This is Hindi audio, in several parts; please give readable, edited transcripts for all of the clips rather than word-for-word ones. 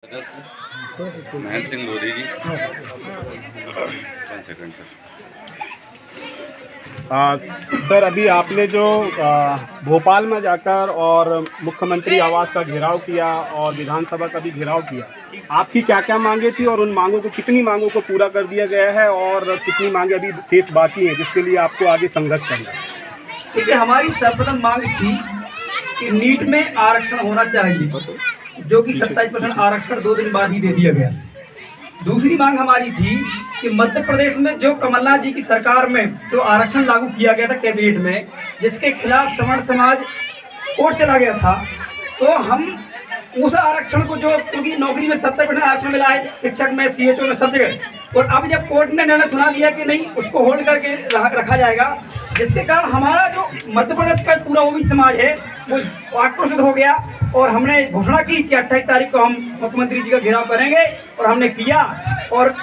महेंद्र सिंह लोधी जी। 1 सेकंड सर, अभी आपने जो भोपाल में जाकर और मुख्यमंत्री आवास का घेराव किया और विधानसभा का भी घेराव किया, आपकी क्या क्या मांगे थी और उन मांगों को, कितनी मांगों को पूरा कर दिया गया है और कितनी मांगे अभी शेष बाकी हैं जिसके लिए आपको आगे संघर्ष करना है? देखिए, हमारी सर्वप्रथम मांग थी कि नीट में आरक्षण होना चाहिए, जो कि 27% आरक्षण 2 दिन बाद ही दे दिया गया। दूसरी मांग हमारी थी कि मध्य प्रदेश में जो कमलनाथ जी की सरकार में जो आरक्षण लागू किया गया था कैबिनेट में, जिसके खिलाफ सवर्ण समाज कोर्ट चला गया था, तो हम उस आरक्षण को, जो क्योंकि नौकरी में 70% आरक्षण मिला है, शिक्षक में, सीएचओ में, सब जगह, और अब जब कोर्ट ने निर्णय सुना दिया कि नहीं, उसको होल्ड करके रखा जाएगा, जिसके कारण हमारा जो मध्य प्रदेश का पूरा ओबीसी समाज है वो आक्रोशित हो गया और हमने घोषणा की कि 28 तारीख को हम मुख्यमंत्री जी का घेराव करेंगे, और हमने किया। और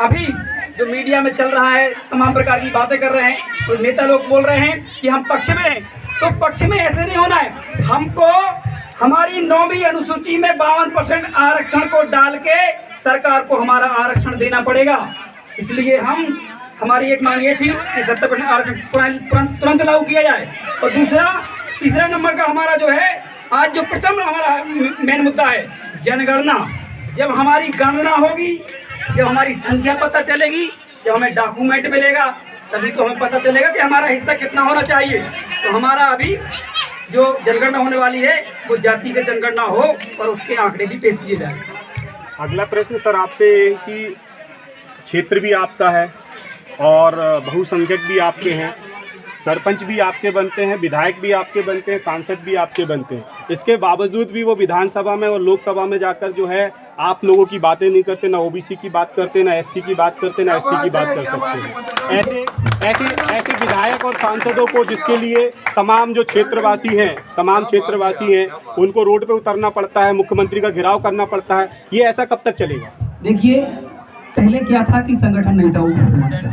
अभी जो मीडिया में चल रहा है, तमाम प्रकार की बातें कर रहे हैं, तो नेता लोग बोल रहे हैं कि हम पक्ष में हैं, तो पक्ष में ऐसे नहीं होना है। हमको हमारी 9वीं अनुसूची में 52% आरक्षण को डाल के सरकार को हमारा आरक्षण देना पड़ेगा। इसलिए हमारी एक मांग ये थी कि 70% आरक्षण तुरंत लागू किया जाए। और तीसरा नंबर का हमारा जो है, आज जो प्रथम हमारा मेन मुद्दा है, जनगणना। जब हमारी गणना होगी, जब हमारी संख्या पता चलेगी, जब हमें डॉक्यूमेंट मिलेगा, तभी तो हमें पता चलेगा कि हमारा हिस्सा कितना होना चाहिए। तो हमारा अभी जो जनगणना होने वाली है वो जातिगत जनगणना हो और उसके आंकड़े भी पेश किए जाए। अगला प्रश्न सर आपसे कि क्षेत्र भी आपका है और बहुसंख्यक भी आपके हैं, सरपंच भी आपके बनते हैं, विधायक भी आपके बनते हैं, सांसद भी आपके बनते हैं। इसके बावजूद भी वो विधानसभा में और लोकसभा में जाकर जो है आप लोगों की बातें नहीं करते, ना ओबीसी की बात करते, ना एससी की बात करते, ना एसटी की बात कर सकते हैं। ऐसे विधायक और सांसदों को, जिसके लिए तमाम क्षेत्रवासी हैं उनको रोड पे उतरना पड़ता है, मुख्यमंत्री का घेराव करना पड़ता है, ये ऐसा कब तक चलेगा? देखिए, पहले क्या था कि संगठन नहीं था, ओबीसी समाज का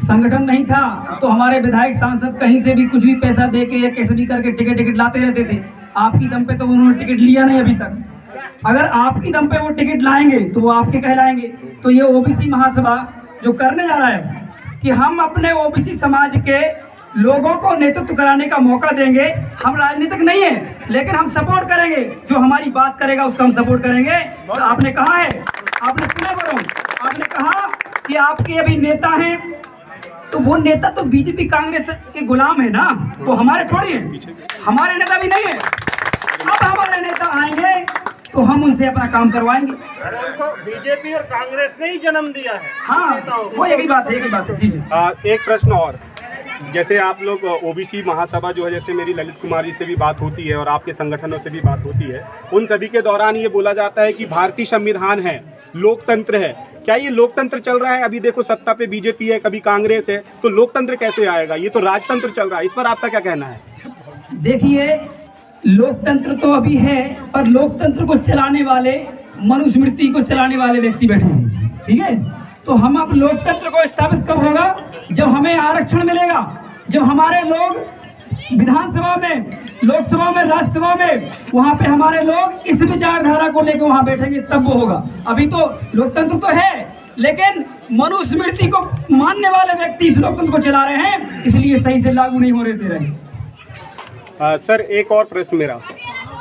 संगठन नहीं था, तो हमारे विधायक सांसद कहीं से भी कुछ भी पैसा दे के या कैसे भी करके टिकट लाते रहते थे। आपकी दम पे तो उन्होंने टिकट लिया नहीं अभी तक। अगर आपकी दम पे वो टिकट लाएंगे तो वो आपके कहलाएंगे। तो ये ओबीसी महासभा जो करने जा रहा है कि हम अपने ओबीसी समाज के लोगों को नेतृत्व कराने का मौका देंगे। हम राजनीतिक नहीं है, लेकिन हम सपोर्ट करेंगे, जो हमारी बात करेगा उसका हम सपोर्ट करेंगे। तो आपने कहा है, आपने सुना बड़ों, आपने कहा कि आपके अभी नेता हैं, तो वो नेता तो बीजेपी कांग्रेस के गुलाम है ना, वो हमारे थोड़ी है, हमारे नेता भी नहीं है। अब हमारे नेता आएंगे तो हम उनसे अपना काम करवाएंगे। उनको बीजेपी और कांग्रेस ने ही जन्म दिया है। हाँ, वो एक ही बात है जी। एक प्रश्न और, जैसे आप लोग ओबीसी महासभा जो है, जैसे मेरी ललित कुमार जी से भी बात होती है और आपके संगठनों से भी बात होती है, उन सभी के दौरान ये बोला जाता है कि भारतीय संविधान है, लोकतंत्र है। क्या ये लोकतंत्र चल रहा है? अभी देखो, सत्ता पे बीजेपी है, कभी कांग्रेस है, तो लोकतंत्र कैसे आएगा? ये तो राजतंत्र चल रहा है। इस पर आपका क्या कहना है? देखिए, लोकतंत्र तो अभी है, पर लोकतंत्र को चलाने वाले, मनुस्मृति को चलाने वाले व्यक्ति बैठे हैं, ठीक है। तो हम अब लोकतंत्र को स्थापित कब होगा? जब हमें आरक्षण मिलेगा, जब हमारे लोग विधानसभा में, लोकसभा में, राज्यसभा में, वहाँ पे हमारे लोग इस विचारधारा को लेकर वहाँ बैठेंगे, तब वो होगा। अभी तो लोकतंत्र तो है, लेकिन मनुस्मृति को मानने वाले व्यक्ति इस लोकतंत्र को चला रहे हैं, इसलिए सही से लागू नहीं हो रहे। सर, एक और प्रश्न मेरा,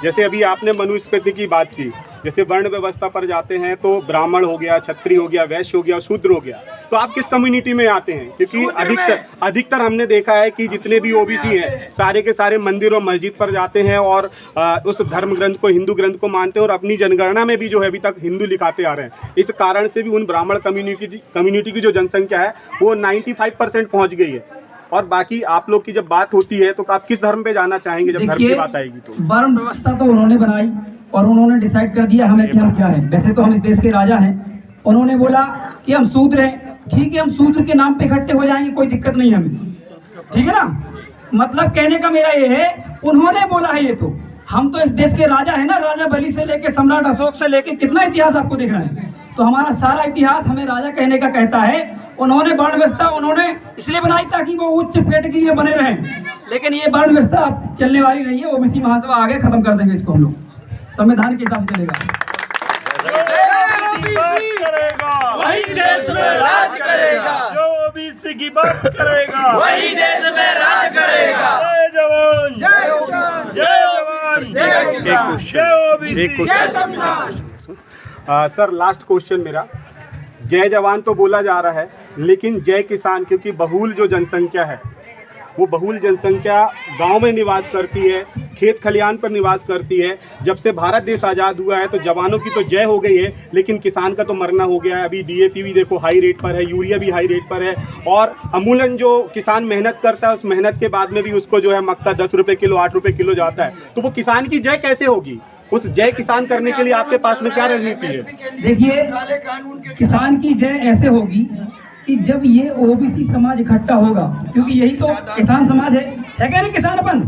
जैसे अभी आपने मनुस्मृति की बात की, जैसे वर्ण व्यवस्था पर जाते हैं तो ब्राह्मण हो गया, क्षत्रिय हो गया, वैश्य हो गया, शूद्र हो गया, तो आप किस कम्युनिटी में आते हैं? क्योंकि अधिकतर हमने देखा है कि जितने भी ओबीसी हैं सारे के सारे मंदिर और मस्जिद पर जाते हैं और उस धर्म ग्रंथ को, हिंदू ग्रंथ को मानते हैं और अपनी जनगणना में भी जो है अभी तक हिंदू लिखाते आ रहे हैं। इस कारण से भी उन ब्राह्मण कम्युनिटी की जो जनसंख्या है वो 95% पहुँच गई है। और बाकी आप लोग की जब बात होती है तो आप किस धर्म पे जाना चाहेंगे जब धर्म की बात आएगी? तो वर्ण व्यवस्था तो उन्होंने बनाई और उन्होंने डिसाइड कर दिया हमें कि हम क्या हैं। वैसे तो हम इस देश के राजा हैं, उन्होंने बोला कि हम शूद्र हैं, ठीक है, हम शूद्र के नाम पे इकट्ठे हो जाएंगे, कोई दिक्कत नहीं हमें, ठीक है ना। मतलब कहने का मेरा ये है, उन्होंने बोला है, ये तो हम तो इस देश के राजा है ना, राजा बलि से लेके सम्राट अशोक से लेके कितना इतिहास आपको दिख रहा है, तो हमारा सारा इतिहास हमें राजा कहने का कहता है। उन्होंने वर्ण व्यवस्था उन्होंने इसलिए बनाई ताकि वो उच्च कैटेगरी में बने रहें, लेकिन ये वर्ण व्यवस्था चलने वाली नहीं है। ओबीसी महासभा आगे खत्म कर देंगे इसको, हम लोग संविधान के हिसाब से चलेगा। करेगा वही देश में राज करेगा। जो ओबीसी की बात करेगा वही देश में राज करेगा। जय जवान जय किसान, जय जवान जय किसान, जय ओबीसी जय संविधान। सर लास्ट क्वेश्चन मेरा, जय जवान तो बोला जा रहा है लेकिन जय किसान, क्योंकि बहुल जो जनसंख्या है वो बहुल जनसंख्या गांव में निवास करती है, खेत खलिहान पर निवास करती है। जब से भारत देश आज़ाद हुआ है तो जवानों की तो जय हो गई है लेकिन किसान का तो मरना हो गया है। अभी डीएपी भी देखो हाई रेट पर है, यूरिया भी हाई रेट पर है, और अमूलन जो किसान मेहनत करता है उस मेहनत के बाद में भी उसको जो है मक्का 10 रुपये किलो 8 रुपये किलो जाता है। तो वो किसान की जय कैसे होगी? उस जय किसान करने के लिए आपके पास में क्या रणनीति है? देखिए, किसान की जय ऐसे होगी कि जब ये ओबीसी समाज इकट्ठा होगा, क्योंकि यही तो किसान समाज है क्या नहीं किसान अपन?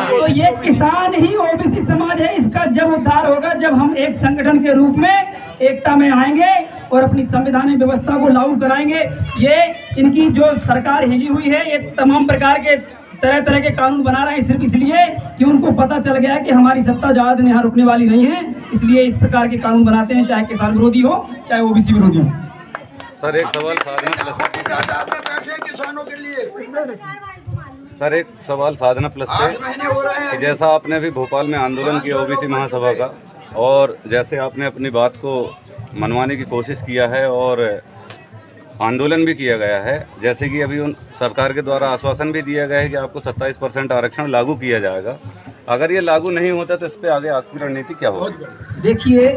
तो ये किसान ही ओबीसी समाज है। इसका जब उद्धार होगा जब हम एक संगठन के रूप में एकता में आएंगे और अपनी संवैधानिक व्यवस्था को लागू कराएंगे। ये इनकी जो सरकार हिली हुई है, ये तमाम प्रकार के तरह तरह के कानून बना रहे हैं सिर्फ इसलिए कि उनको पता चल गया कि हमारी सत्ता ज़्यादा दिन यहाँ रुकने वाली नहीं है, इसलिए इस प्रकार के कानून बनाते हैं, चाहे किसान विरोधी हो चाहे ओबीसी विरोधी हो। सर एक सवाल साधना प्लस किसानों के लिए सर एक सवाल साधना प्लस से कि जैसा आपने अभी भोपाल में आंदोलन किया ओबीसी महासभा का, और जैसे आपने अपनी बात को मनवाने की कोशिश किया है और आंदोलन भी किया गया है, जैसे कि अभी उन सरकार के द्वारा आश्वासन भी दिया गया है कि आपको 27% आरक्षण लागू किया जाएगा। अगर ये लागू नहीं होता तो इस पर आगे आपकी रणनीति क्या होगी? देखिए,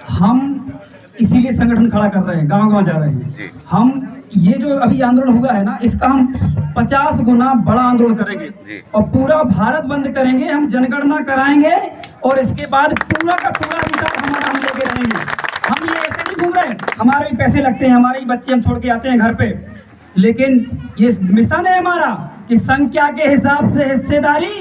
हम इसीलिए संगठन खड़ा कर रहे हैं, गांव-गांव जा रहे हैं। हम ये जो अभी आंदोलन हुआ है ना, इसका हम 50 गुना बड़ा आंदोलन करेंगे और पूरा भारत बंद करेंगे। हम जनगणना कराएंगे और इसके बाद पूरा का पूरा अधिकार हमारा हम लेके रहेंगे। हम ये ऐसे नहीं घूम रहे, हमारे भी पैसे लगते हैं, हमारे ही बच्चे हम छोड़ के आते हैं घर पे, लेकिन ये मिशन है हमारा कि संख्या के हिसाब से हिस्सेदारी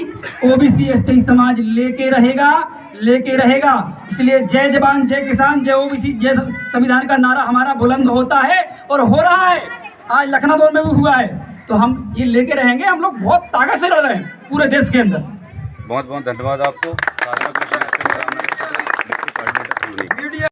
ओबीसी एसटी समाज लेके रहेगा। इसलिए जय जवान जय किसान जय ओबीसी जय संविधान का नारा हमारा बुलंद होता है और हो रहा है। आज लखनऊ में भी हुआ है, तो हम ये लेके रहेंगे। हम लोग बहुत ताकत से लड़ रहे हैं पूरे देश के अंदर। बहुत बहुत धन्यवाद आपको।